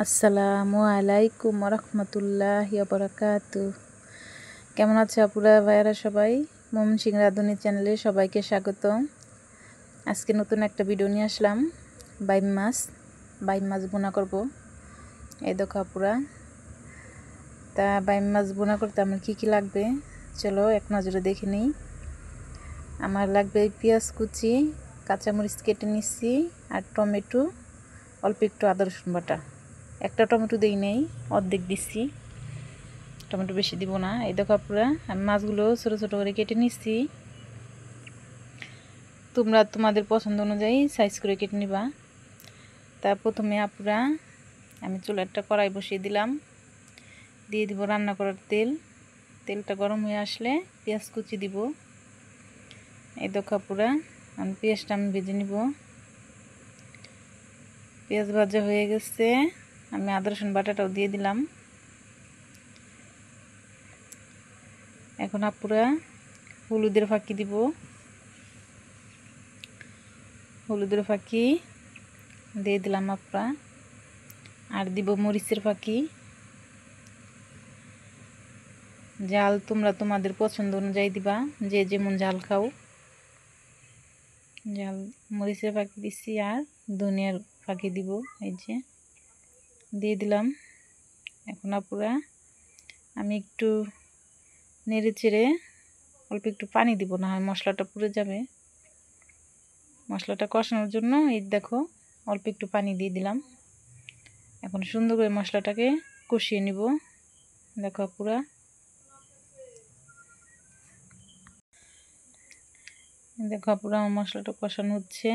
আসসালামু আলাইকুম রহমতুল্লাহি ওয়া বারাকাতুহু। কেমন আছে আপুরা ভাইয়ারা সবাই? ময়মনসিংহ রাঁধুনি চ্যানেলে সবাইকে স্বাগতম। আজকে নতুন একটা ভিডিও নিয়ে আসলাম। বাইম মাছ বোনা করব। এই দেখো আপুরা, তা বাইম মাছ বোনা করতে আমার কি লাগবে চলো এক নজরে দেখে নিই। আমার লাগবে পেঁয়াজ কুচি, কাঁচামরিচ কেটে নিচ্ছি, আর টমেটো, অল্প একটু আদা রসুন বাটা। একটা টমেটো দিই নেই, অর্ধেক দিচ্ছি, টমেটো বেশি দিব না। এই দেখো আপুরা, আমি মাছগুলো ছোটো ছোটো করে কেটে নিচ্ছি। তোমরা তোমাদের পছন্দ অনুযায়ী সাইজ করে কেটে নিবা। তা প্রথমে আপুরা আমি চুলায় একটা কড়াই বসিয়ে দিলাম, দিয়ে দিব রান্না করার তেল। তেলটা গরম হয়ে আসলে পেঁয়াজ কুচি দিব। এই দেখো আপুরা, আমি পেঁয়াজটা ভেজে নিব। পেঁয়াজ ভাজা হয়ে গেছে, আমি আদা রসুন বাটাটাও দিয়ে দিলাম। এখন আপুরা হলুদের ফাঁকি দিব, হলুদের ফাঁকি দিয়ে দিলাম আপুরা। আর দিব মরিচের ফাঁকি। ঝাল তোমরা তোমাদের পছন্দ অনুযায়ী দিবা, যে যেমন ঝাল খাও। ঝাল মরিচের ফাঁকি দিচ্ছি, আর ধনিয়ার ফাঁকি দিব। এই যে দিয়ে দিলাম। এখন আপুরা আমি একটু নেড়ে চেড়ে অল্প একটু পানি দিব, না হয় মশলাটা পুড়ে যাবে। মশলাটা কষানোর জন্য এই দেখো অল্প একটু পানি দিয়ে দিলাম। এখন সুন্দর করে মশলাটাকে কষিয়ে নিব। দেখো পুরা দেখো পুরা আমার মশলাটা কষানো হচ্ছে।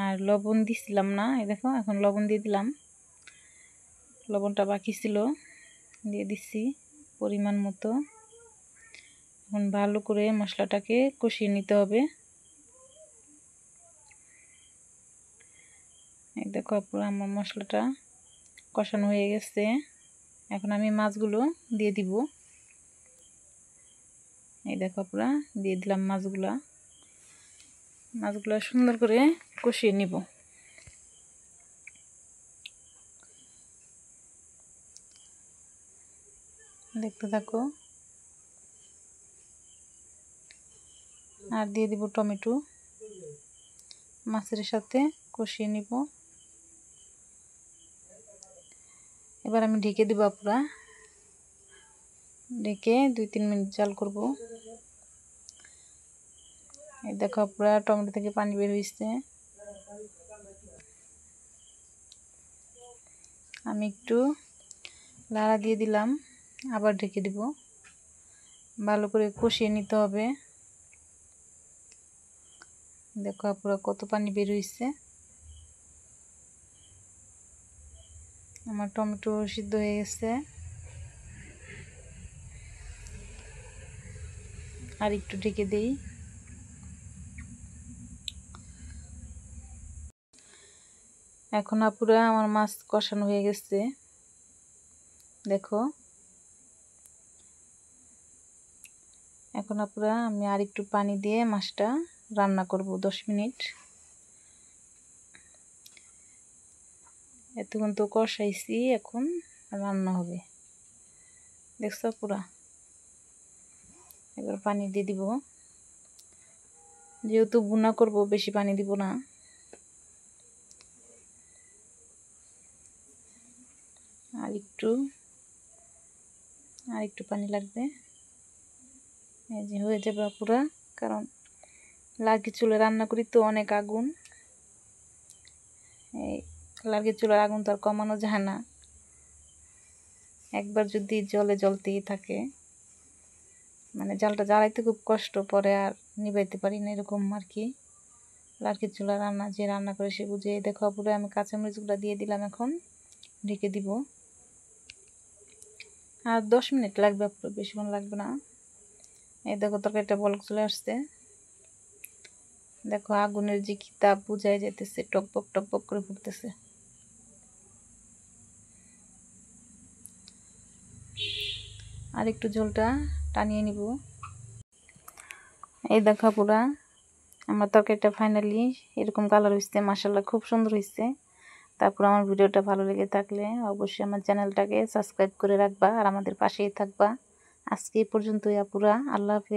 আর লবণ দিছিলাম না, এই দেখো এখন লবণ দিয়ে দিলাম। লবণটা বাকি ছিল, দিয়ে দিচ্ছি পরিমাণ মতো। এখন ভালো করে মশলাটাকে কষিয়ে নিতে হবে। এই দেখো পুরো আমার মশলাটা কষানো হয়ে গেছে। এখন আমি মাছগুলো দিয়ে দিব। এই দেখো পুরো দিয়ে দিলাম মাছগুলো সুন্দর করে কষিয়ে নিব। দেখতে থাকো। আর দিয়ে দিব টমেটো, মাছের সাথে কষিয়ে নিব। এবার আমি ঢেকে দিব পুরা, ঢেকে 2-3 মিনিট জাল করব। এই দেখো পুরা টমেটো থেকে পানি বের হয়েছে। আমি একটু লাড়া দিয়ে দিলাম, আবার ঢেকে দিব। ভালো করে কষিয়ে নিতে হবে। দেখো পুরো কত পানি বের হয়েছে। আমার টমেটো সিদ্ধ হয়ে গেছে। আর একটু ঢেকে দেই। এখন আপুরা আমার মাছ কষানো হয়ে গেছে। দেখো এখন আপুরা আমি আর একটু পানি দিয়ে মাছটা রান্না করব 10 মিনিট। এতক্ষণ তো কষাইছি, এখন রান্না হবে। দেখছো পুরা, এবার পানি দিয়ে দিব। যেহেতু ভুনা করব বেশি পানি দিব না। আর একটু পানি লাগবে। এই যে হয়ে যাবে পুরা, কারণ লার্কি চুলে রান্না করি তো অনেক আগুন। এই লার্কি চুলার আগুন তো আর কমানো যায় না। একবার যদি জ্বলতেই থাকে, মানে জালটা জ্বালাইতে খুব কষ্ট, পরে আর নিবাইতে পারি না, এরকম আর কি। লার্কি চুলা রান্না যে রান্না করে সে বুঝে। দেখো পুরো আমি কাঁচামরিচগুলো দিয়ে দিলাম, এখন ঢেকে দিব। আর 10 মিনিট লাগবে, বেশিক্ষণ লাগবে না। এই দেখো তরকারিটা বলক চলে আসছে। দেখো আগুনের যে কি তাপ বুঝাই যাইতেছে, টকবক টকবক করে ফুটতেছে। আর একটু ঝোলটা টানিয়ে নিব। এই দেখো পুরা আমার তরকারিটা ফাইনালি এরকম কালার হয়েছে। মাশাআল্লাহ খুব সুন্দর হয়েছে। তারপর আমার ভিডিওটা ভালো লেগে থাকলে অবশ্যই আমার চ্যানেলটাকে সাবস্ক্রাইব করে রাখবা আর আমাদের পাশেই থাকবা। আজকে এই পর্যন্তই আপুরা, আল্লাহ হাফেজ।